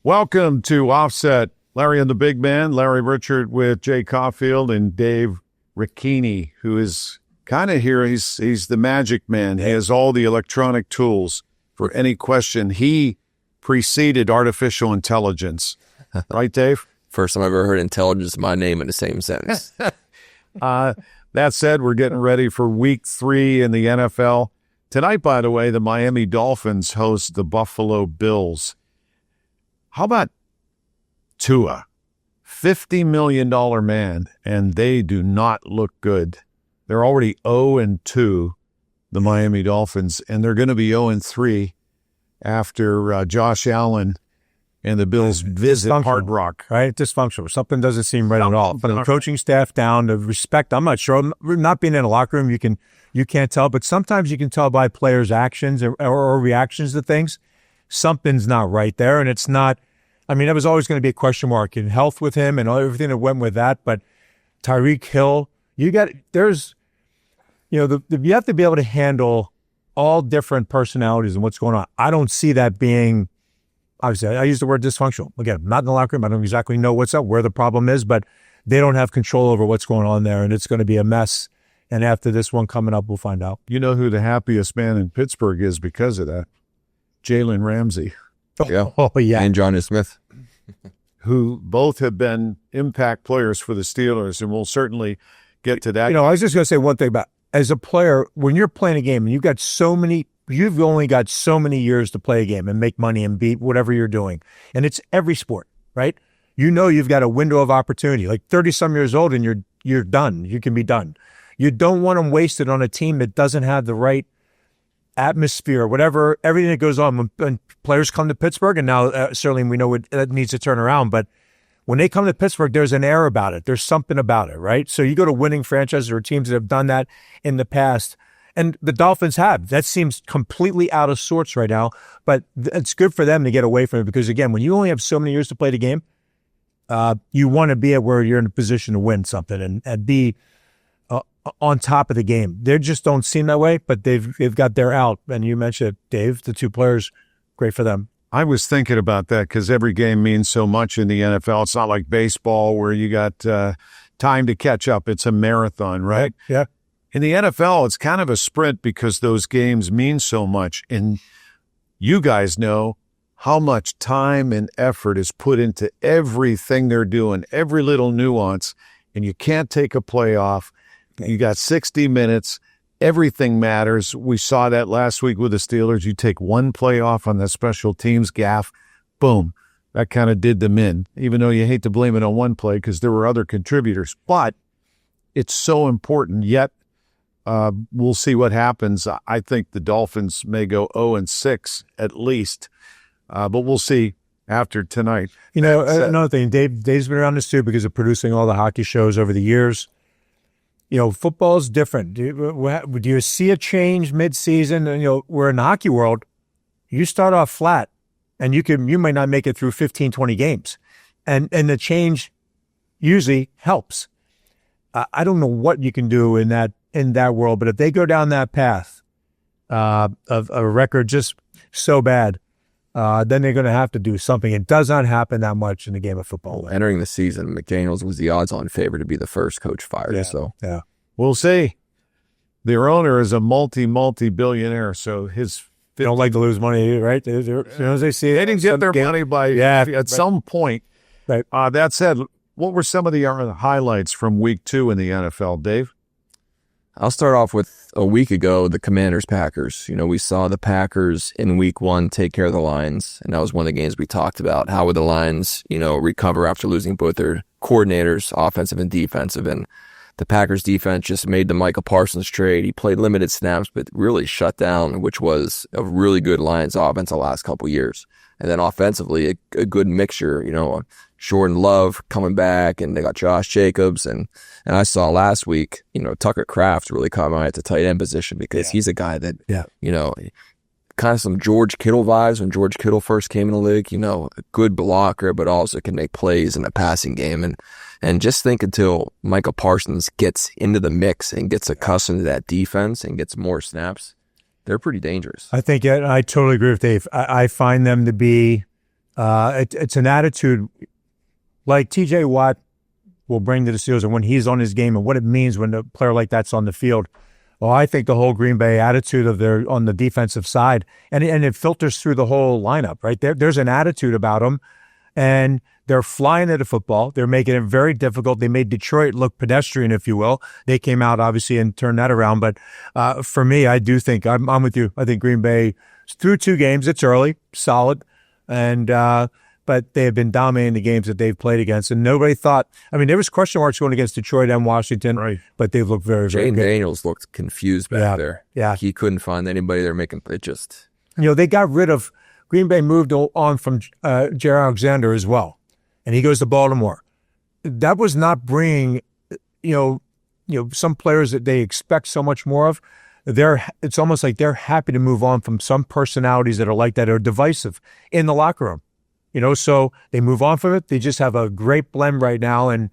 Welcome to Offset. Larry and the Big Man, Larry Richert with Jay Caufield and Dave Ricchini, who is kind of here. He's the magic man. He has all the electronic tools for any question. He preceded artificial intelligence. Right, Dave? First time I ever heard intelligence in my name in the same sentence. That said, we're getting ready for week 3 in the NFL. Tonight, by the way, the Miami Dolphins host the Buffalo Bills. How about Tua? $50 million man, and they do not look good. They're already 0-2, the Miami Dolphins, and they're going to be 0-3 after Josh Allen and the Bills visit Hard Rock. Right? Dysfunctional. Something doesn't seem right at all. But the coaching staff down, the respect, I'm not sure. Not being in a locker room, you can't tell, but sometimes you can tell by players' actions or reactions to things. Something's not right there, and it's not. I mean, there was always going to be a question mark in health with him and everything that went with that. But Tyreek Hill, you have to be able to handle all different personalities and what's going on. I don't see that being. Obviously, I use the word dysfunctional. Again, I'm not in the locker room. I don't exactly know what's up, where the problem is, but they don't have control over what's going on there, and it's going to be a mess. And after this one coming up, we'll find out. You know who the happiest man in Pittsburgh is because of that? Jalen Ramsey. Yeah. Oh, yeah. And Johnny Smith. Who both have been impact players for the Steelers, and we'll certainly get to that. You know, I was just going to say one thing about, as a player, when you're playing a game and you've only got so many years to play a game and make money and beat whatever you're doing. And it's every sport, right? You know you've got a window of opportunity, like 30-some years old, and you're done. You can be done. You don't want them wasted on a team that doesn't have the right atmosphere, whatever, everything that goes on when players come to Pittsburgh, and now certainly we know that needs to turn around, but when they come to Pittsburgh, there's an air about it. There's something about it, right? So you go to winning franchises or teams that have done that in the past, and the Dolphins have. That seems completely out of sorts right now, but it's good for them to get away from it because, again, when you only have so many years to play the game, you want to be at where you're in a position to win something and be on top of the game. They just don't seem that way, but they've got their out. And you mentioned, Dave, the two players, great for them. I was thinking about that because every game means so much in the NFL. It's not like baseball where you got time to catch up. It's a marathon, right? Yeah. In the NFL, it's kind of a sprint because those games mean so much. And you guys know how much time and effort is put into everything they're doing, every little nuance, and you can't take a play off. You got 60 minutes. Everything matters. We saw that last week with the Steelers. You take one play off on that special teams gaff, boom. That kind of did them in, even though you hate to blame it on one play because there were other contributors. But it's so important. Yet we'll see what happens. I think the Dolphins may go 0-6 at least, but we'll see after tonight. You know, another thing, Dave's been around this too because of producing all the hockey shows over the years. You know, football's different. Do you see a change mid-season? You know, where in the hockey world, you start off flat, and you might not make it through 15, 20 games, and the change usually helps. I don't know what you can do in that world, but if they go down that path of a record just so bad, then they're going to have to do something. It does not happen that much in the game of football. Entering the season, McDaniels was the odds-on favorite to be the first coach fired. Yeah, so yeah, we'll see. Their owner is a multi-billionaire, so they don't like to lose money, right? As soon as they see it, they didn't get their money at some point. Right. That said, what were some of the highlights from week 2 in the NFL, Dave? I'll start off with a week ago, the Commanders-Packers. You know, we saw the Packers in week 1 take care of the Lions, and that was one of the games we talked about. How would the Lions, recover after losing both their coordinators, offensive and defensive? And the Packers defense just made the Micah Parsons trade. He played limited snaps, but really shut down, which was a really good Lions offense the last couple of years. And then offensively, a good mixture, Jordan Love coming back, and they got Josh Jacobs. And I saw last week, Tucker Kraft really caught my eye at the tight end position because he's a guy that, kind of some George Kittle vibes when George Kittle first came in the league, a good blocker, but also can make plays in the passing game. And just think until Micah Parsons gets into the mix and gets accustomed to that defense and gets more snaps, they're pretty dangerous. I think I totally agree with Dave. I find them to be It's an attitude like T.J. Watt will bring to the Steelers, and when he's on his game and what it means when a player like that's on the field. Well, I think the whole Green Bay attitude of their on the defensive side, and it filters through the whole lineup, right? There's an attitude about them, and they're flying at the football. They're making it very difficult. They made Detroit look pedestrian, if you will. They came out, obviously, and turned that around. But for me, I do think, I'm with you. I think Green Bay, through 2 games, it's early, solid, and but they have been dominating the games that they've played against. And nobody thought, I mean, there was question marks going against Detroit and Washington, right? But they've looked very, very Jaden good. Daniels looked confused back there. Yeah. He couldn't find anybody there making it just. They got rid of, Green Bay moved on from Jair Alexander as well. And he goes to Baltimore. That was not bringing, some players that they expect so much more of. It's almost like they're happy to move on from some personalities that are like that, are divisive in the locker room. So they move on from it. They just have a great blend right now. And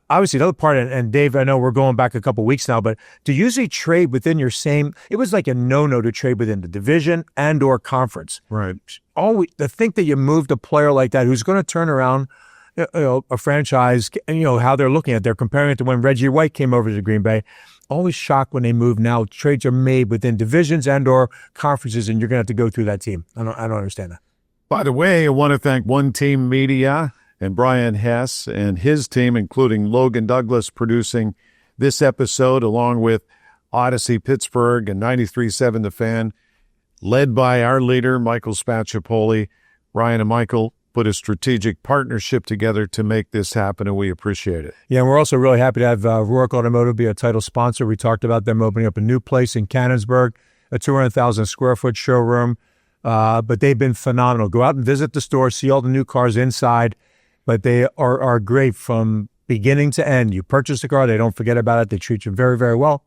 obviously the other part, and Dave, I know we're going back a couple of weeks now, but to usually trade within your same, it was like a no-no to trade within the division and or conference. Right. To think that you moved a player like that who's going to turn around a franchise, how they're looking at it. They're comparing it to when Reggie White came over to Green Bay. Always shocked when they move now. Trades are made within divisions and or conferences, and you're going to have to go through that team. I don't understand that. By the way, I want to thank One Team Media and Brian Hess and his team, including Logan Douglas, producing this episode, along with Odyssey Pittsburgh and 93.7 The Fan, led by our leader, Michael Spacciapoli. Brian and Michael put a strategic partnership together to make this happen, and we appreciate it. Yeah, and we're also really happy to have Rourke Automotive be a title sponsor. We talked about them opening up a new place in Cannonsburg, a 200,000 square foot showroom. But they've been phenomenal. Go out and visit the store, see all the new cars inside. But they are great from beginning to end. You purchase a car, they don't forget about it. They treat you very, very well.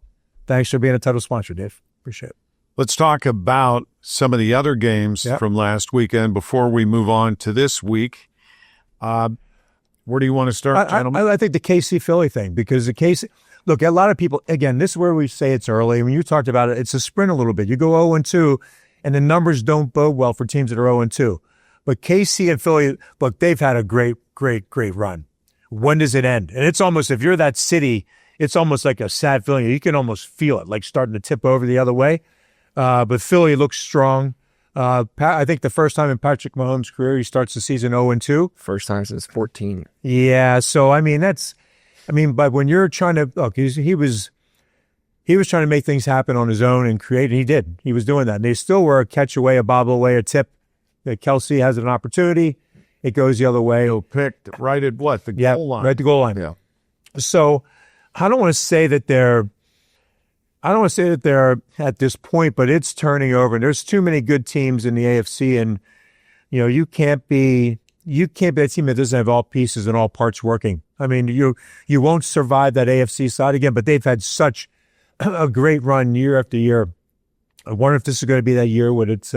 Thanks for being a title sponsor, Dave. Appreciate it. Let's talk about some of the other games from last weekend before we move on to this week. Where do you want to start, gentlemen? I think the KC Philly thing, because the KC, look, a lot of people, again, this is where we say it's early. When you talked about it, it's a sprint a little bit. You go 0-2, and the numbers don't bode well for teams that are 0-2. But KC and Philly, look, they've had a great run. When does it end? And it's almost, if you're that city, it's almost like a sad feeling. You can almost feel it, like starting to tip over the other way. But Philly looks strong. I think the first time in Patrick Mahomes' career, he starts the season 0-2. First time since 14. Yeah, so, but when you're trying to, look, he was trying to make things happen on his own and create, and he did. He was doing that. And they still were a catch away, a bobble away, a tip. That Kelsey has an opportunity. It goes the other way. He'll picked right at what? The goal line. Right at the goal line. Yeah. So I don't want to say that they're at this point, but it's turning over. And there's too many good teams in the AFC, and you can't be a team that doesn't have all pieces and all parts working. I mean, you won't survive that AFC side again, but they've had such a great run year after year. I wonder if this is going to be that year when it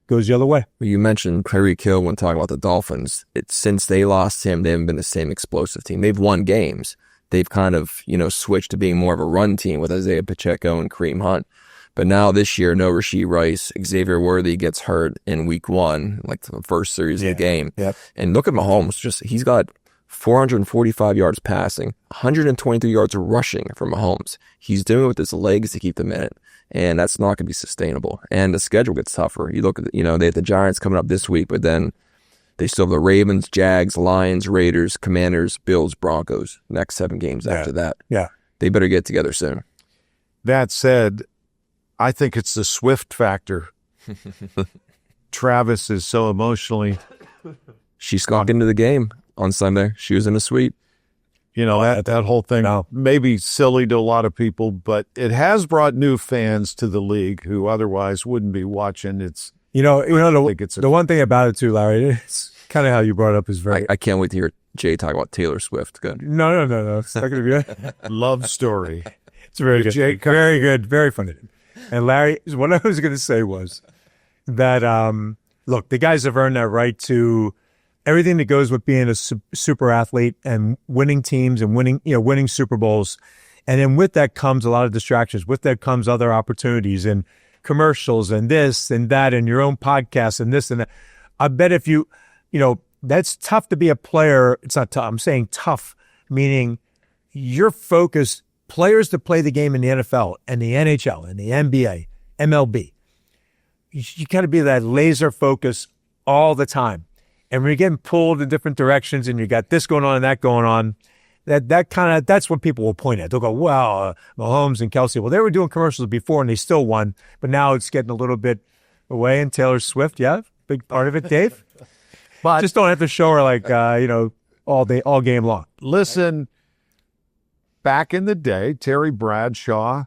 goes the other way. You mentioned Tyreek Hill when talking about the Dolphins. Since they lost him, they haven't been the same explosive team. They've won games. They've kind of, switched to being more of a run team with Isaiah Pacheco and Kareem Hunt. But now this year, no Rashee Rice. Xavier Worthy gets hurt in week 1, like the first series of the game. Yep. And look at Mahomes. He's got 445 yards passing, 123 yards rushing for Mahomes. He's doing it with his legs to keep them in it. And that's not going to be sustainable. And the schedule gets tougher. You look at, they have the Giants coming up this week, but then they still have the Ravens, Jags, Lions, Raiders, Commanders, Bills, Broncos. Next 7 games after that. Yeah. They better get together soon. That said, I think it's the Swift factor. Travis is so emotionally. She snuck into the game on Sunday. She was in a suite. That whole thing may be silly to a lot of people, but it has brought new fans to the league who otherwise wouldn't be watching. The one thing about it too, Larry, it's kind of how you brought it up is very. I can't wait to hear Jay talk about Taylor Swift. Good. No. It's not going to be good. Love story. It's very good. Jay, very good. Very funny. And Larry, what I was going to say was that, look, the guys have earned that right to everything that goes with being a super athlete and winning teams and winning Super Bowls. And then with that comes a lot of distractions. With that comes other opportunities and commercials and this and that and your own podcast and this and that. I bet if you know, that's tough to be a player. It's not tough. I'm saying tough, meaning you're focused. Players that play the game in the NFL and the NHL and the NBA, MLB, you got to be that laser focus all the time. And when you're getting pulled in different directions and you got this going on and that going on, that's what people will point at. They'll go, well, Mahomes and Kelsey, well, they were doing commercials before and they still won, but now it's getting a little bit away. And Taylor Swift, yeah, big part of it, Dave. But just don't have to show her like, all game long. Listen, back in the day, Terry Bradshaw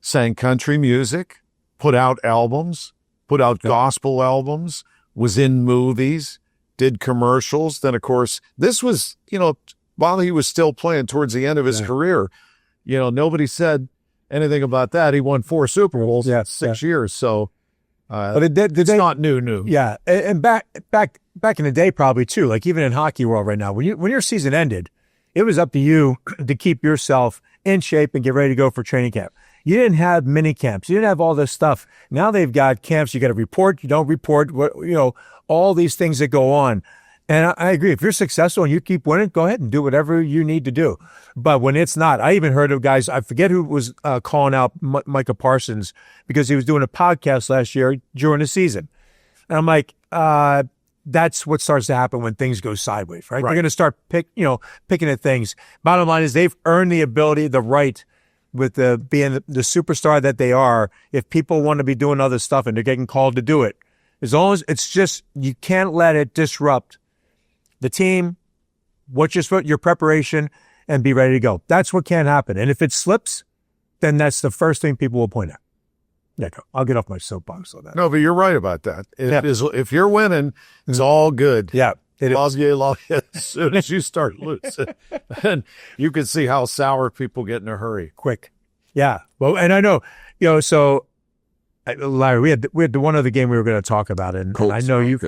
sang country music, put out albums, put out gospel albums, was in movies, did commercials. Then, of course, this was, while he was still playing towards the end of his career, nobody said anything about that. He won 4 Super Bowls in 6 years. So but it's not new. Yeah. And back in the day, probably too, like even in hockey world right now, when your season ended, it was up to you to keep yourself in shape and get ready to go for training camp. You didn't have mini camps. You didn't have all this stuff. Now they've got camps. You got to report. You don't report. All these things that go on. And I agree. If you're successful and you keep winning, go ahead and do whatever you need to do. But when it's not, I even heard of guys, I forget who was calling out Micah Parsons because he was doing a podcast last year during the season. And I'm like, that's what starts to happen when things go sideways, right? They're going to start picking at things. Bottom line is they've earned the ability, the right, with being the superstar that they are. If people want to be doing other stuff and they're getting called to do it, as long as it's just, you can't let it disrupt the team, your preparation, and be ready to go. That's what can't happen. And if it slips, then that's the first thing people will point at. Yeah, I'll get off my soapbox on that. No, but you're right about that. If you're winning, it's all good. Yeah. As soon as you start losing, and you can see how sour people get in a hurry. Quick. Yeah. Well, and I know, so Larry, we had the one other game we were going to talk about, and I know you.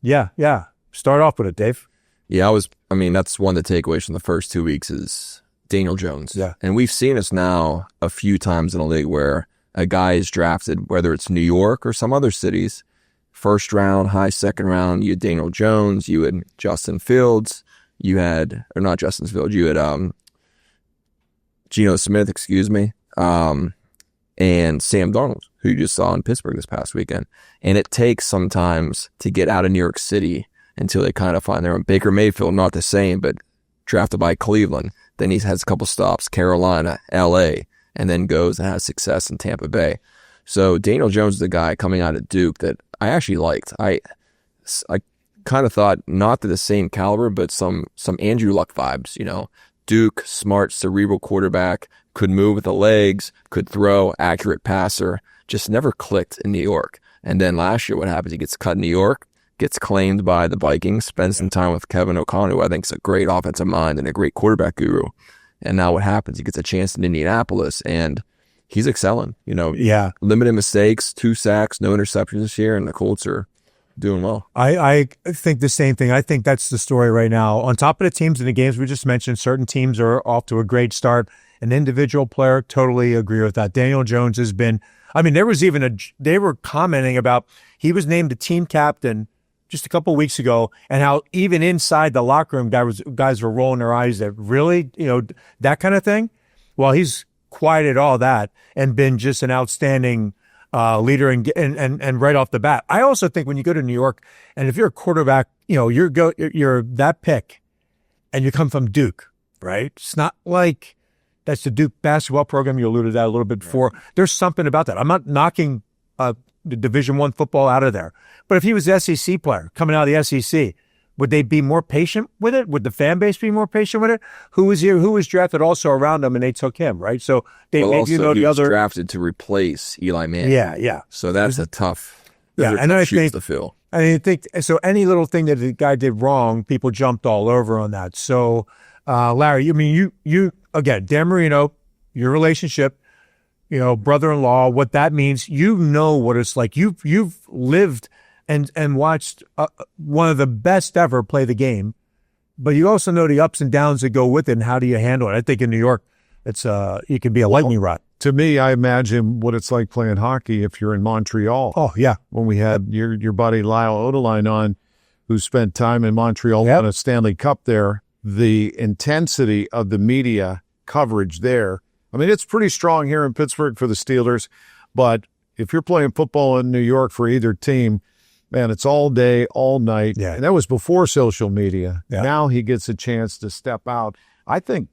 Yeah. Start off with it, Dave. Yeah, that's one of the takeaways from the first 2 weeks is Daniel Jones. Yeah. And we've seen this now a few times in the league where a guy is drafted, whether it's New York or some other cities, first round, high second round. You had Daniel Jones, you had Justin Fields, you had Geno Smith, and Sam Darnold, who you just saw in Pittsburgh this past weekend. And it takes sometimes to get out of New York City until they kind of find their own. Baker Mayfield, not the same, but drafted by Cleveland. Then he has a couple stops, Carolina, L.A., and then goes and has success in Tampa Bay. So Daniel Jones is the guy coming out of Duke that I actually liked. I kind of thought not to the same caliber, but some Andrew Luck vibes, Duke, smart, cerebral quarterback, could move with the legs, could throw, accurate passer, just never clicked in New York. And then last year, what happens? He gets cut in New York, gets claimed by the Vikings, spends some time with Kevin O'Connell, who I think is a great offensive mind and a great quarterback guru. And now what happens? He gets a chance in Indianapolis, and he's excelling. Limited mistakes, 2 sacks, no interceptions this year, and the Colts are doing well. I think the same thing. I think that's the story right now. On top of the teams in the games we just mentioned, certain teams are off to a great start. An individual player, totally agree with that. Daniel Jones has been, there was even they were commenting about, he was named the team captain just a couple of weeks ago, and how even inside the locker room, guys were rolling their eyes at really, that kind of thing. Well, he's quieted all that and been just an outstanding leader and right off the bat. I also think when you go to New York, and if you're a quarterback, you're that pick, and you come from Duke, right? It's not like that's the Duke basketball program. You alluded to that a little bit before. There's something about that. I'm not knocking the Division I football out of there. But if he was an SEC player coming out of the SEC, would they be more patient with it? Would the fan base be more patient with it? Who was here? Who was drafted also around him, and they took him, right? So they he was drafted to replace Eli Manning. Yeah. So that's a tough. And I think to fill. I think so. Any little thing that the guy did wrong, people jumped all over on that. So, Larry, you again, Dan Marino, your relationship, brother-in-law, what that means, what it's like. You've lived and watched one of the best ever play the game, but you also know the ups and downs that go with it, and how do you handle it? I think in New York, it can be a lightning rod. To me, I imagine what it's like playing hockey if you're in Montreal. Oh, yeah. When we had your buddy Lyle Odeline on, who spent time in Montreal on a Stanley Cup there, the intensity of the media coverage there. I mean, it's pretty strong here in Pittsburgh for the Steelers, but if you're playing football in New York for either team, man, it's all day, all night. Yeah. And that was before social media. Yeah. Now he gets a chance to step out. I think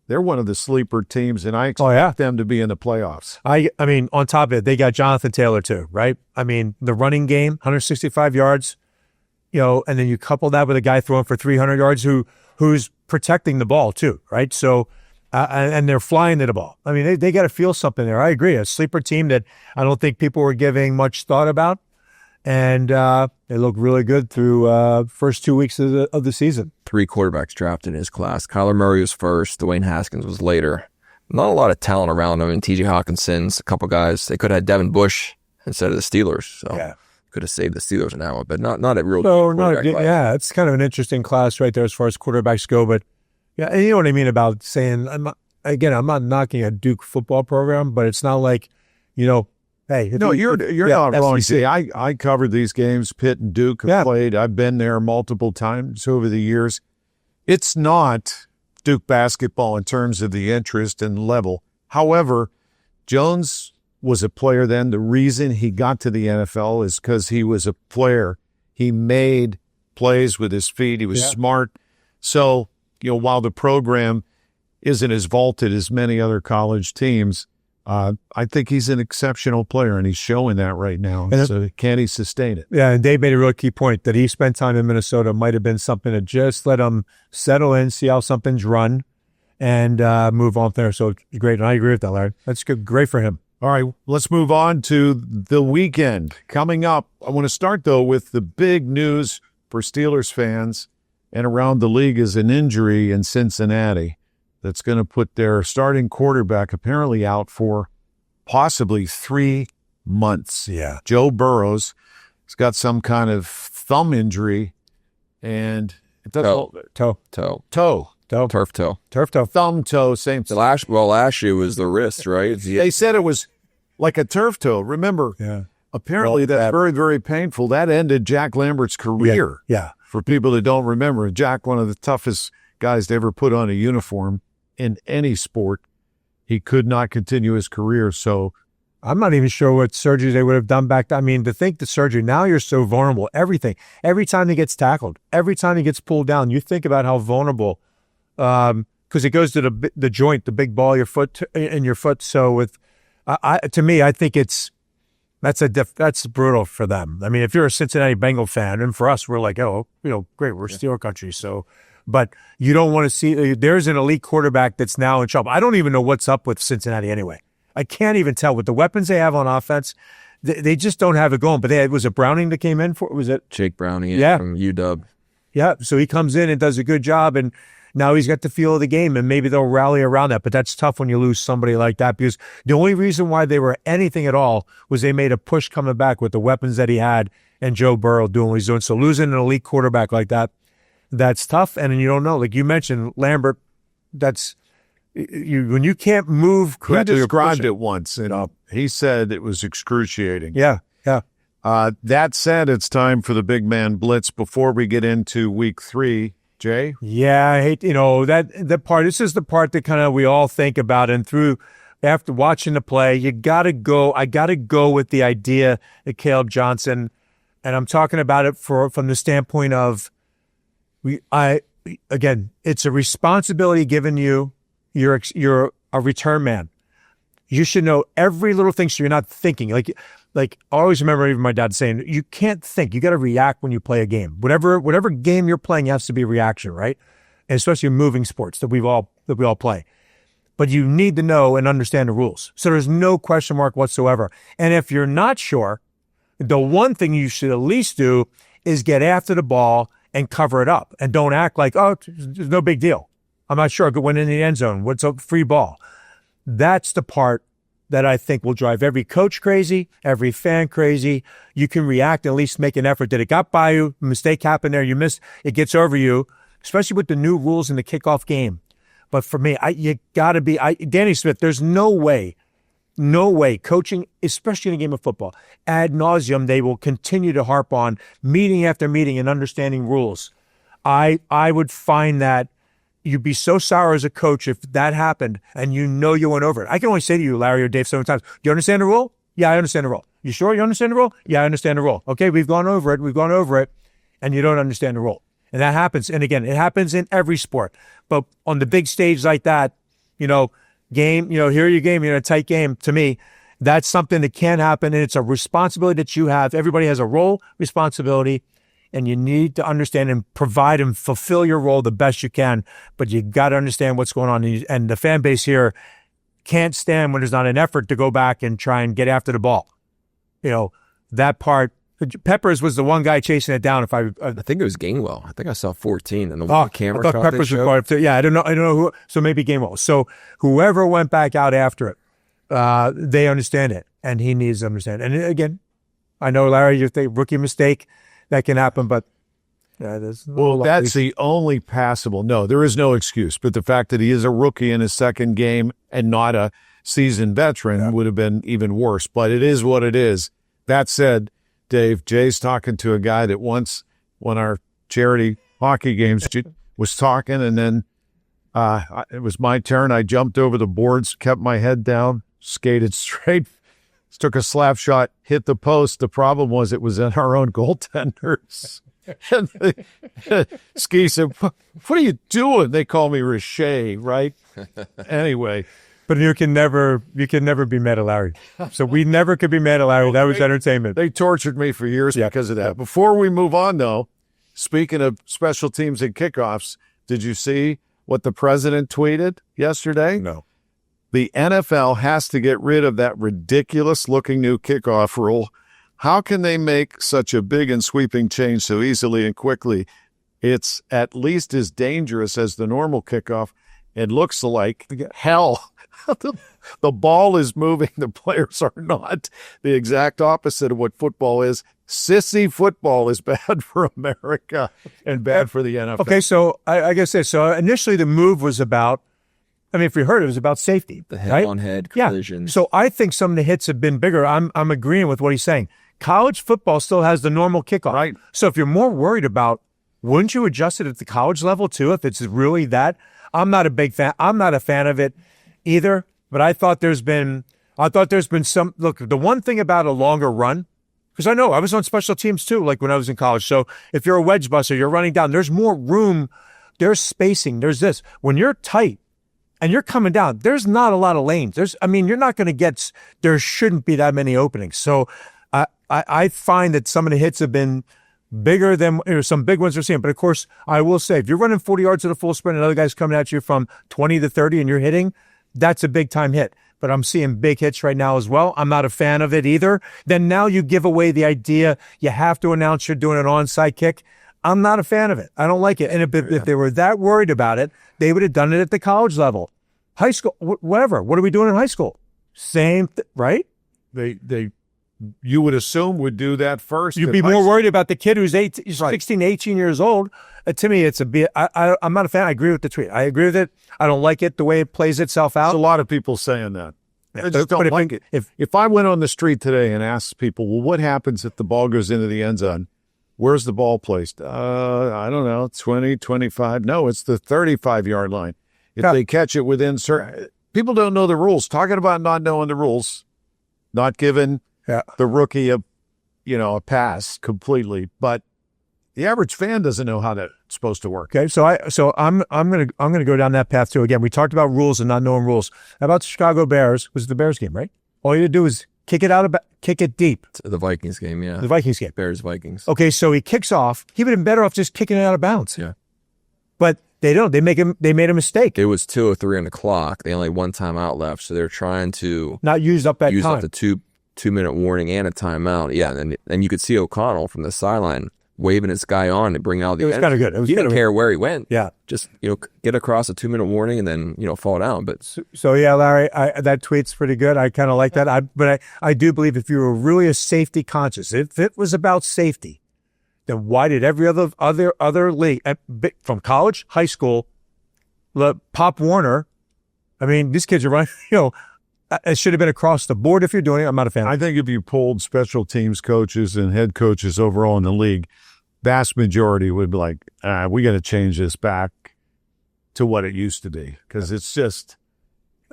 they're one of the sleeper teams, and I expect them to be in the playoffs. I mean, on top of it, they got Jonathan Taylor too, right? I mean, the running game, 165 yards, and then you couple that with a guy throwing for 300 yards who's protecting the ball too, right? So, and they're flying to the ball. I mean, they got to feel something there. I agree. A sleeper team that I don't think people were giving much thought about. And they look really good through first 2 weeks of the season. 3 quarterbacks drafted in his class. Kyler Murray was first. Dwayne Haskins was later. Not a lot of talent around him. And T.J. Hawkinson's a couple guys. They could have had Devin Bush instead of the Steelers. So could have saved the Steelers in that one. But not a real quarterback class. Yeah, it's kind of an interesting class right there as far as quarterbacks go. But yeah, and you know what I mean about saying, I'm not knocking a Duke football program, but it's not like, hey, you're not wrong. See, I covered these games. Pitt and Duke have played. I've been there multiple times over the years. It's not Duke basketball in terms of the interest and level. However, Jones was a player then. The reason he got to the NFL is because he was a player. He made plays with his feet. He was smart. So, while the program isn't as vaulted as many other college teams, I think he's an exceptional player, and he's showing that right now. And so can he sustain it? Yeah, and Dave made a real key point that he spent time in Minnesota might have been something to just let him settle in, see how something's run, and move on there. So it's great, and I agree with that, Larry. That's good, great for him. All right, let's move on to the weekend coming up. I want to start, though, with the big news for Steelers fans and around the league is an injury in Cincinnati that's going to put their starting quarterback apparently out for possibly 3 months. Yeah. Joe Burrow's has got some kind of thumb injury, and it doesn't toe. Turf toe. Thumb toe, same thing. Last year was the wrist, right? They said it was like a turf toe. Remember, apparently that's very, very painful. That ended Jack Lambert's career. Yeah. For people that don't remember, Jack, one of the toughest guys to ever put on a uniform in any sport. He could not continue his career. So I'm not even sure what surgery they would have done back then. I mean, to think the surgery, now you're so vulnerable. Everything. Every time he gets tackled, every time he gets pulled down, you think about how vulnerable, because it goes to the joint, the big ball, in your foot. So to me, I think that's brutal for them. I mean, if you're a Cincinnati Bengal fan, and for us, we're like, great, we're Steeler country. So, but you don't want to see, there's an elite quarterback that's now in trouble. I don't even know what's up with Cincinnati anyway. I can't even tell with the weapons they have on offense. They just don't have it going. But was it Browning that came in for? Was it Jake Browning? From UW. Yeah. So he comes in and does a good job, and now he's got the feel of the game, and maybe they'll rally around that. But that's tough when you lose somebody like that, because the only reason why they were anything at all was they made a push coming back with the weapons that he had and Joe Burrow doing what he's doing. So losing an elite quarterback like that, that's tough. And you don't know, like you mentioned, Lambert. That's when you can't move correctly. He described it once, and he said it was excruciating. Yeah. That said, it's time for the big man blitz before we get into week 3. Jay? Yeah, I hate, that part. This is the part that kind of we all think about, and after watching the play, I got to go with the idea that Caleb Johnson, and I'm talking about it from the standpoint of, it's a responsibility given you. You're a return man. You should know every little thing so you're not thinking. Like I always remember even my dad saying, you can't think. You got to react when you play a game. Whatever game you're playing has to be a reaction, right? And especially in moving sports that we all play. But you need to know and understand the rules. So there's no question mark whatsoever. And if you're not sure, the one thing you should at least do is get after the ball and cover it up. And don't act like, there's no big deal. I'm not sure. I could win in the end zone. What's a free ball? That's the part that I think will drive every coach crazy, every fan crazy. You can react and at least make an effort. Did it got by you? A mistake happened there. You missed. It gets over you, especially with the new rules in the kickoff game. But for me, you got to be Danny Smith. There's no way coaching, especially in a game of football, ad nauseum, they will continue to harp on meeting after meeting and understanding rules. I would find that you'd be so sour as a coach if that happened and you went over it. I can only say to you, Larry or Dave, so many times, do you understand the rule? Yeah, I understand the rule. You sure you understand the rule? Yeah, I understand the rule. Okay, we've gone over it, and you don't understand the rule. And that happens. And again, it happens in every sport. But on the big stage like that, game, here are your game, you're in a tight game. To me, that's something that can happen, and it's a responsibility that you have. Everybody has a role, responsibility, and you need to understand and provide and fulfill your role the best you can. But you got to understand what's going on. And the fan base here can't stand when there's not an effort to go back and try and get after the ball. That part. Peppers was the one guy chasing it down. I think it was Gainwell. I think I saw 14 and the camera. I thought Peppers was part of it. Yeah, I don't know who. So maybe Gainwell. So whoever went back out after it, they understand it, and he needs to understand. And again, I know Larry, you think rookie mistake that can happen, but that's the only passable. No, there is no excuse. But the fact that he is a rookie in his second game and not a seasoned veteran would have been even worse. But it is what it is. That said, Dave, Jay's talking to a guy that once, when our charity hockey games, was talking, and then it was my turn. I jumped over the boards, kept my head down, skated straight, took a slap shot, hit the post. The problem was it was in our own goaltenders. And Ski said, "What are you doing?" They call me Richet, right? Anyway. But you can never be mad at Larry. So we never could be mad at Larry. That was entertainment. They tortured me for years because of that. Before we move on, though, speaking of special teams and kickoffs, did you see what the president tweeted yesterday? No. The NFL has to get rid of that ridiculous-looking new kickoff rule. How can they make such a big and sweeping change so easily and quickly? It's at least as dangerous as the normal kickoff. It looks like hell. The ball is moving. The players are not. The exact opposite of what football is. Sissy football is bad for America and bad for the NFL. Okay, so I guess this. So initially the move was about, if you heard it was about safety. The head-on-head collisions. Yeah. So I think some of the hits have been bigger. I'm agreeing with what he's saying. College football still has the normal kickoff. Right. So if you're more worried about, wouldn't you adjust it at the college level too if it's really that? I'm not a big fan. I'm not a fan of it either, but I thought there's been some, look, the one thing about a longer run, because I know I was on special teams too, like when I was in college. So if you're a wedge buster, you're running down, there's more room, there's spacing, there's this. When you're tight and you're coming down, there's not a lot of lanes. You're not going to get, there shouldn't be that many openings. So I find that some of the hits have been bigger than some big ones we're seeing. But of course, I will say, if you're running 40 yards at a full sprint and another guy's coming at you from 20 to 30 and you're hitting, that's a big time hit. But I'm seeing big hits right now as well. I'm not a fan of it either. Then now you give away the idea you have to announce you're doing an onside kick. I'm not a fan of it. I don't like it. And if they were that worried about it, they would have done it at the college level. High school, whatever. What are we doing in high school? Same, right? You would assume would do that first. You'd be more worried about the kid who's 16, 18 years old. To me, it's a bit, I'm not a fan. I agree with the tweet. I agree with it. I don't like it the way it plays itself out. There's a lot of people saying that. Yeah. I just don't like it. If I went on the street today and asked people, well, what happens if the ball goes into the end zone? Where's the ball placed? I don't know, 20, 25. No, it's the 35-yard line. If they catch it within certain, people don't know the rules. Talking about not knowing the rules, not giving the rookie a pass completely, but the average fan doesn't know how that's supposed to work. Okay, so I'm gonna go down that path too. Again, we talked about rules and not knowing rules. How about the Chicago Bears? Was the Bears game, right? All you had to do is kick it deep. The Vikings game, yeah. The Vikings game. Bears Vikings. Okay, so he kicks off. He would have been better off just kicking it out of bounds. Yeah. But they don't. They made a mistake. It was 2:03 on the clock. They only had one timeout left, so they're trying to not use up that time. Use up the two-minute warning and a timeout. Yeah, and you could see O'Connell from the sideline waving his guy on to bring out the. It was kind of good. He didn't care where he went. Yeah, just get across a 2-minute warning and then fall down. But so yeah, Larry, that tweet's pretty good. I kind of like that. But I do believe if you were really a safety conscious, if it was about safety, then why did every other league from college, high school, Pop Warner. I mean, these kids are running, it should have been across the board if you're doing it. I'm not a fan. I think if you polled special teams coaches and head coaches overall in the league, vast majority would be like, we got to change this back to what it used to be, because it's just.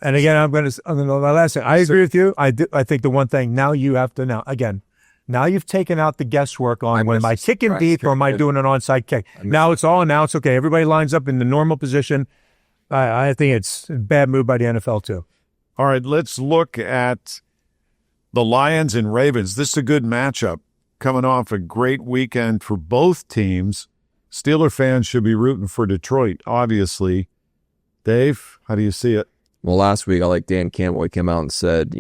And again, I'm going to my last thing. I agree with you. I think the one thing now you have to now you've taken out the guesswork on am I kicking deep or am I doing an onside kick? Now it's all announced. Okay, everybody lines up in the normal position. I think it's a bad move by the NFL too. All right, let's look at the Lions and Ravens. This is a good matchup coming off a great weekend for both teams. Steeler fans should be rooting for Detroit, obviously. Dave, how do you see it? Well, last week, I like Dan Campbell. He came out and said,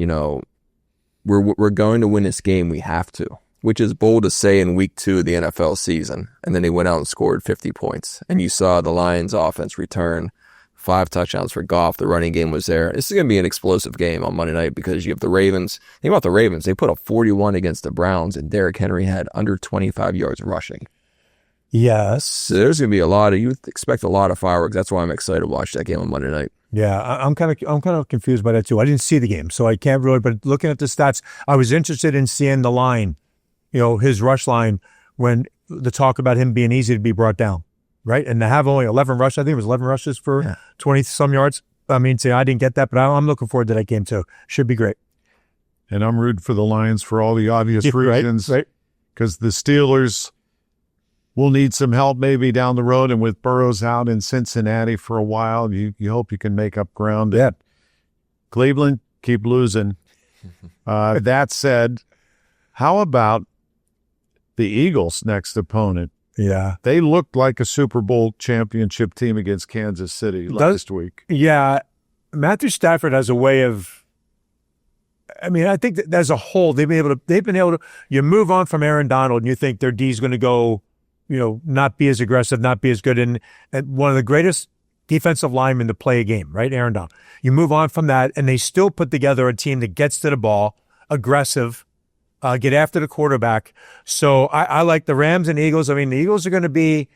we're going to win this game. We have to, which is bold to say in week 2 of the NFL season. And then he went out and scored 50 points. And you saw the Lions offense return 5 touchdowns for Goff. The running game was there. This is going to be an explosive game on Monday night because you have the Ravens. Think about the Ravens. They put up 41 against the Browns, and Derrick Henry had under 25 yards rushing. Yes. So there's going to be you expect a lot of fireworks. That's why I'm excited to watch that game on Monday night. Yeah, I'm kind of confused by that too. I didn't see the game, so I can't really. But looking at the stats, I was interested in seeing the line, his rush line, when the talk about him being easy to be brought down, right? And to have only 11 rushes, I think it was 11 rushes for 20 some yards. I mean, I didn't get that, but I'm looking forward to that game too. Should be great. And I'm rooting for the Lions for all the obvious reasons, right? Because the Steelers will need some help maybe down the road, and with Burrows out in Cincinnati for a while, you hope you can make up ground. Yeah. Cleveland, keep losing. That said, how about the Eagles' next opponent? Yeah. They looked like a Super Bowl championship team against Kansas City last week. Yeah. Matthew Stafford has a way of, I think that as a whole, they've been able to, you move on from Aaron Donald and you think their D's going to go, not be as aggressive, not be as good. And one of the greatest defensive linemen to play a game, right? Aaron Donald. You move on from that, and they still put together a team that gets to the ball, aggressive, get after the quarterback. So I like the Rams and Eagles. The Eagles are going to be,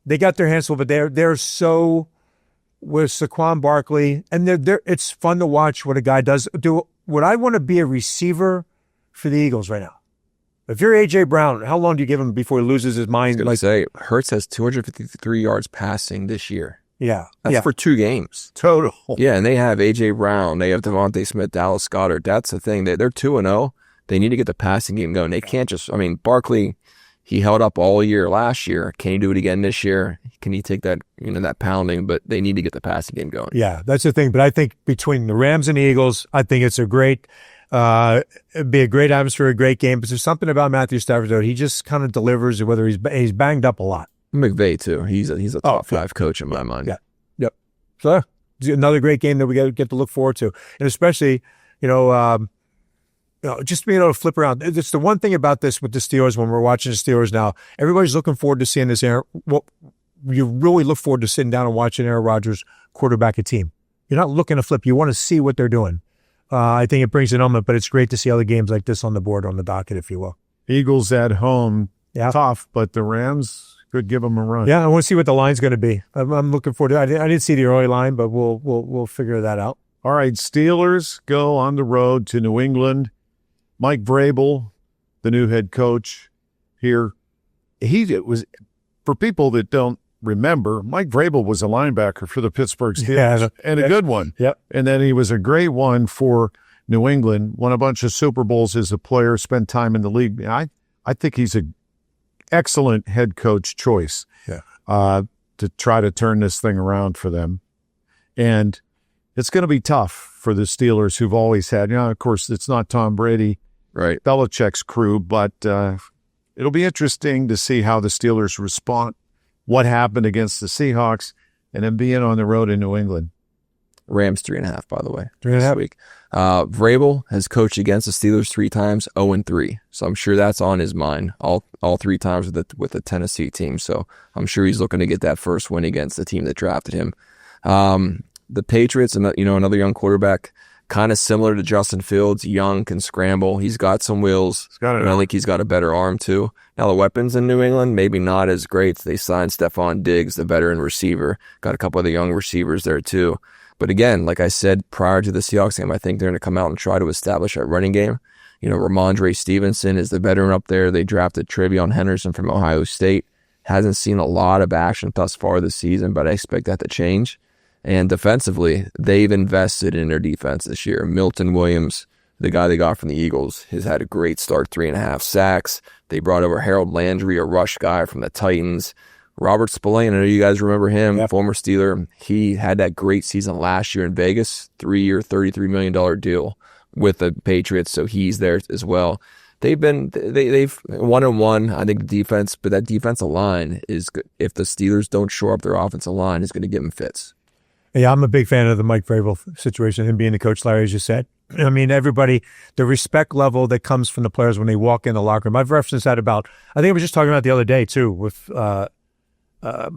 they got their hands full, but they're so, with Saquon Barkley, and it's fun to watch what a guy does. Would I want to be a receiver for the Eagles right now? If you're A.J. Brown, how long do you give him before he loses his mind? Hurts has 253 yards passing this year. Yeah. That's for 2 games. Total. Yeah, and they have A.J. Brown. They have Devontae Smith, Dallas Goedert. That's the thing. They're 2-0. They need to get the passing game going. They can't just, Barkley, he held up all year last year. Can he do it again this year? Can he take that, that pounding? But they need to get the passing game going. Yeah, that's the thing. But I think between the Rams and the Eagles, I think it's it'd be a great atmosphere, a great game. But there's something about Matthew Stafford, though. He just kind of delivers, whether he's banged up a lot. McVay, too. He's a top 5 coach in my mind. Yeah. Yep. So another great game that we get to look forward to. And especially, just being able to flip around. It's the one thing about this with the Steelers when we're watching the Steelers now. Everybody's looking forward to seeing this. You really look forward to sitting down and watching Aaron Rodgers quarterback a team. You're not looking to flip. You want to see what they're doing. I think it brings an element, but it's great to see other games like this on the board, on the docket, if you will. Eagles at home, tough, but the Rams could give them a run. Yeah, I want to see what the line's going to be. I'm looking forward to it. I didn't see the early line, but we'll figure that out. All right, Steelers go on the road to New England. Mike Vrabel, the new head coach here. It was, for people that don't remember, Mike Vrabel was a linebacker for the Pittsburgh Steelers, and a good one. Yep. And then he was a great one for New England, won a bunch of Super Bowls as a player, spent time in the league. I think he's an excellent head coach choice to try to turn this thing around for them. And it's going to be tough for the Steelers, who've always had, of course, it's not Tom Brady, right? Belichick's crew, but it'll be interesting to see how the Steelers respond. What happened against the Seahawks, and then being on the road in New England. Rams 3.5, by the way. 3.5 week. Vrabel has coached against the Steelers 3 times, 0-3. So I'm sure that's on his mind. All 3 times with the Tennessee team. So I'm sure he's looking to get that first win against the team that drafted him. The Patriots, and another young quarterback. kind of similar to Justin Fields, young, can scramble. He's got some wheels. And I think he's got a better arm too. Now the weapons in New England, maybe not as great. They signed Stephon Diggs, the veteran receiver. Got a couple of the young receivers there too. But again, like I said prior to the Seahawks game, I think they're going to come out and try to establish a running game. Ramondre Stevenson is the veteran up there. They drafted Travion Henderson from Ohio State. Hasn't seen a lot of action thus far this season, but I expect that to change. And defensively, they've invested in their defense this year. Milton Williams, the guy they got from the Eagles, has had a great start, 3.5 sacks. They brought over Harold Landry, a rush guy from the Titans. Robert Spillane, I know you guys remember him, former Steeler. He had that great season last year in Vegas, 3-year, $33 million deal with the Patriots, so he's there as well. They've 1-1, I think, the defense, but that defensive line is good. If the Steelers don't shore up their offensive line, is going to give them fits. Yeah, I'm a big fan of the Mike Vrabel situation, him being the coach, Larry, as you said. I mean, everybody, the respect level that comes from the players when they walk in the locker room. I've referenced that I think I was just talking about the other day, too, with my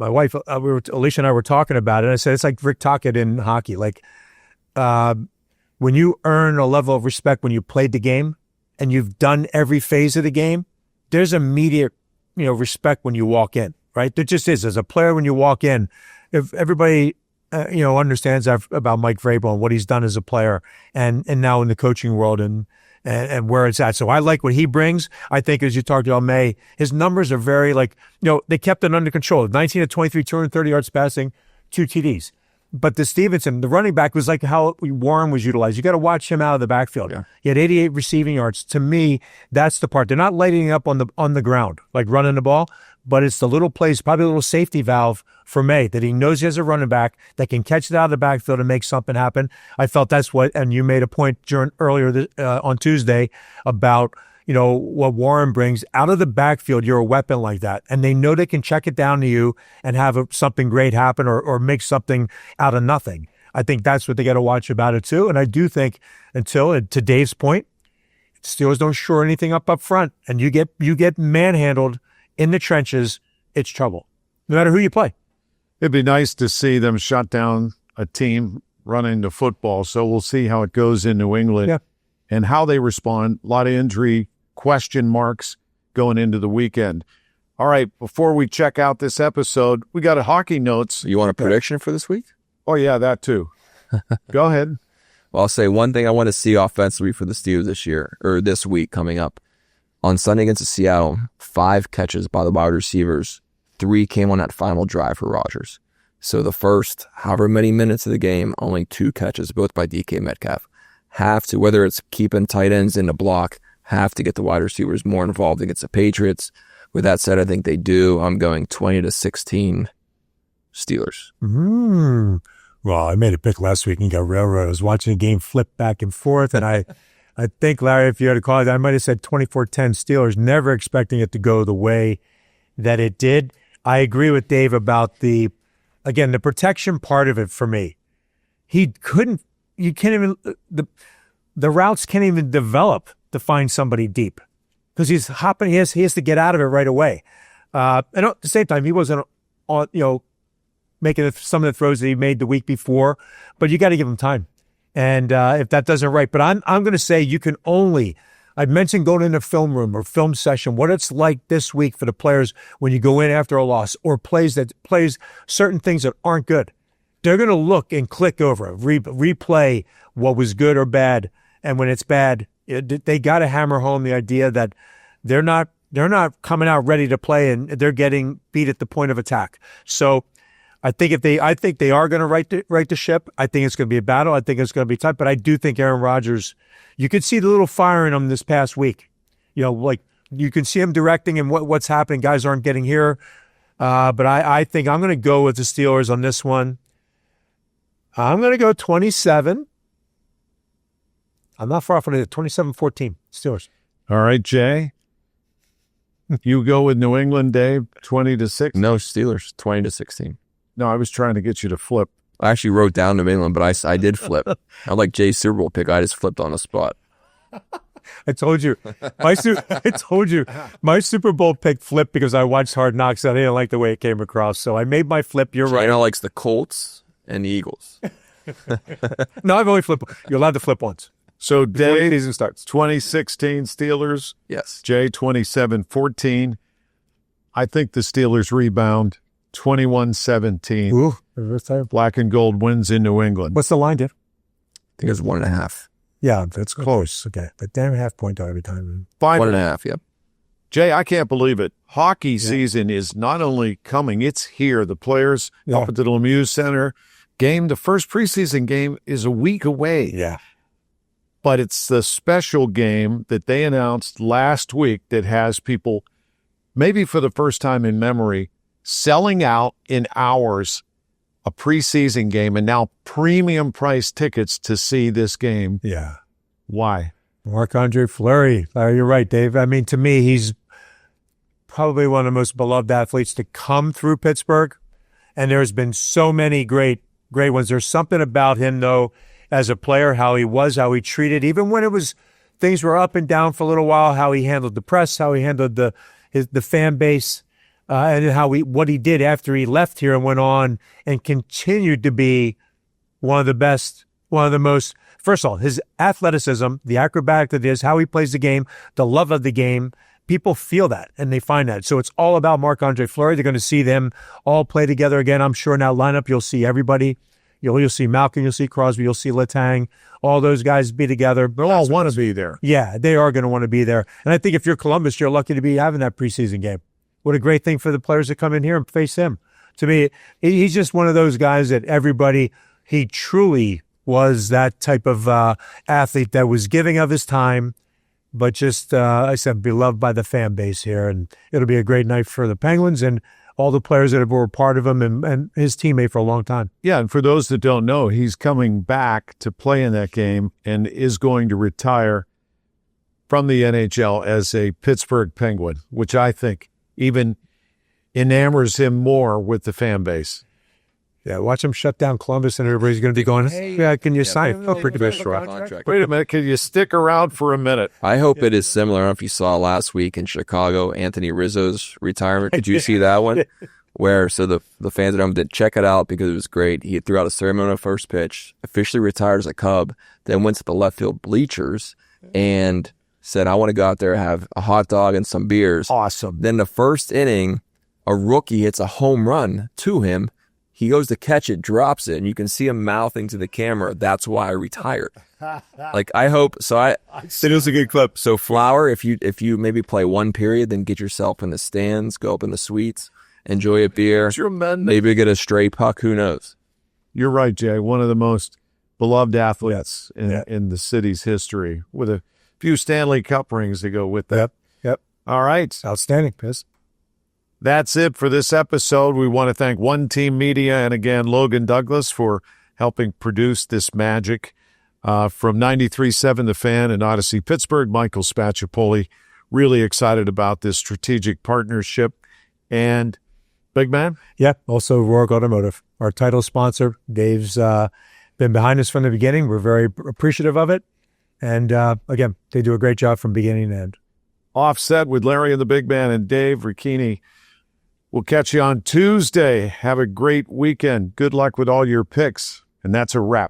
wife. Alicia and I were talking about it, and I said, it's like Rick Tocchet in hockey. Like, when you earn a level of respect when you played the game and you've done every phase of the game, there's immediate, respect when you walk in, right? There just is. As a player, when you walk in, if everybody, understands about Mike Vrabel and what he's done as a player and now in the coaching world and where it's at. So I like what he brings. I think, as you talked about May, his numbers are very they kept it under control. 19 to 23, 230 yards passing, 2 TDs. But the Stevenson, the running back, was like how Warren was utilized. You got to watch him out of the backfield. Yeah. He had 88 receiving yards. To me, that's the part. They're not lighting it up on the ground, like running the ball, but it's the little plays, probably a little safety valve for May, that he knows he has a running back that can catch it out of the backfield and make something happen. I felt that's what, and you made a point earlier on Tuesday about what Warren brings out of the backfield. You're a weapon like that. And they know they can check it down to you and have something great happen or make something out of nothing. I think that's what they got to watch about it too. And I do think to Dave's point, Steelers don't shore anything up front and you get manhandled in the trenches, it's trouble. No matter who you play. It'd be nice to see them shut down a team running the football. So we'll see how it goes in New England and how they respond. A lot of injury question marks going into the weekend. All right, before we check out this episode, we got a hockey notes. You want a prediction for this week? Oh, yeah, that too. Go ahead. Well, I'll say one thing I want to see offensively for the Steelers this week coming up. On Sunday against Seattle, 5 catches by the wide receivers. 3 came on that final drive for Rodgers. So the first however many minutes of the game, only 2 catches, both by DK Metcalf. Have to, whether it's keeping tight ends in the block, have to get the wide receivers more involved against the Patriots. With that said, I think they do. I'm going 20-16 Steelers. Well, I made a pick last week and got railroaded. I was watching a game flip back and forth, and I think, Larry, if you had to call it, I might have said 24-10 Steelers, never expecting it to go the way that it did. I agree with Dave about the protection part of it for me. The routes can't even develop to find somebody deep because he's hopping. He has to get out of it right away. And at the same time, he wasn't making some of the throws that he made the week before, but you got to give him time. And if that doesn't right, but I'm going to say you can only. I mentioned going in a film room or film session, what it's like this week for the players when you go in after a loss or plays certain things that aren't good. They're going to look and click over it, replay what was good or bad. And when it's bad, they got to hammer home the idea that they're not coming out ready to play and they're getting beat at the point of attack. So I think they are going to right the ship. I think it's going to be a battle. I think it's going to be tough. But I do think Aaron Rodgers, you could see the little fire in him this past week. Like you can see him directing and what's happening. Guys aren't getting here. But I think I'm going to go with the Steelers on this one. I'm going to go 27. I'm not far from it. 27-14 Steelers. All right, Jay. You go with New England, Dave, 20-6. No, Steelers, 20-16. No, I was trying to get you to flip. I actually wrote down New England, but I did flip. I like Jay's Super Bowl pick. I just flipped on the spot. I told you. My Super Bowl pick flipped because I watched Hard Knocks. I didn't like the way it came across, so I made my flip. You're right. Jay likes the Colts and the Eagles. No, I've only flipped. You're allowed to flip once. So Before the Dave, season starts. 2016 Steelers. Yes. Jay, 27-14. I think the Steelers rebound 21-17. Ooh, reverse time. Black and gold wins in New England. What's the line, Dave? I think it was 1.5. Yeah, that's close. Okay, but damn, half point every time. Finally, 1.5, yep. Jay, I can't believe it. Hockey season is not only coming, it's here. The players up at the Lemieux Center game, the first preseason game is a week away. Yeah. But it's the special game that they announced last week that has people, maybe for the first time in memory, selling out in hours a preseason game and now premium price tickets to see this game. Yeah. Why? Marc-Andre Fleury. You're right, Dave. I mean, to me, he's probably one of the most beloved athletes to come through Pittsburgh. And there's been so many great ones. There's something about him, though, as a player, how he was, how he treated, even when it was things were up and down for a little while, how he handled the press, how he handled the fan base, and what he did after he left here and went on and continued to be one of the best, one of the most. First of all, his athleticism, the acrobatic that it is, how he plays the game, the love of the game. People feel that and they find that. So it's all about Marc-Andre Fleury. They're going to see them all play together again. I'm sure in that lineup you'll see everybody. You'll see Malkin, you'll see Crosby, you'll see Letang, all those guys be together. They'll all want to be there. Yeah, they are going to want to be there. And I think if you're Columbus, you're lucky to be having that preseason game. What a great thing for the players to come in here and face him. To me, he's just one of those guys that he truly was that type of athlete that was giving of his time, but just, I said, beloved by the fan base here. And it'll be a great night for the Penguins and all the players that were part of him and his teammate for a long time. Yeah, and for those that don't know, he's coming back to play in that game and is going to retire from the NHL as a Pittsburgh Penguin, which I think even enamors him more with the fan base. Yeah, watch him shut down Columbus and everybody's going to be going, hey, yeah, can you sign? Oh, pretty good contract. Wait a minute, can you stick around for a minute? I hope it is similar. I don't know if you saw last week in Chicago, Anthony Rizzo's retirement. Did you see that one? Where, so the fans at home did check it out because it was great. He threw out a ceremonial first pitch, officially retired as a Cub, then went to the left field bleachers and said, I want to go out there and have a hot dog and some beers. Awesome. Then the first inning, a rookie hits a home run to him. He goes to catch it, drops it, and you can see him mouthing to the camera, that's why I retired. Like, I hope, it was a good clip. So Flower, if you maybe play one period, then get yourself in the stands, go up in the suites, enjoy a beer, maybe get a stray puck, who knows? You're right, Jay. One of the most beloved athletes in the city's history, with a few Stanley Cup rings to go with that. Yep. All right. Outstanding, Piss. That's it for this episode. We want to thank One Team Media and again, Logan Douglas for helping produce this magic. From 93.7 The Fan and Odyssey Pittsburgh, Michael Spacciapoli, really excited about this strategic partnership. And Big Man? Yeah, also Rourke Automotive, our title sponsor. Dave's been behind us from the beginning. We're very appreciative of it. And again, they do a great job from beginning to end. Offset with Larry and the Big Man and Dave Ricchini. We'll catch you on Tuesday. Have a great weekend. Good luck with all your picks. And that's a wrap.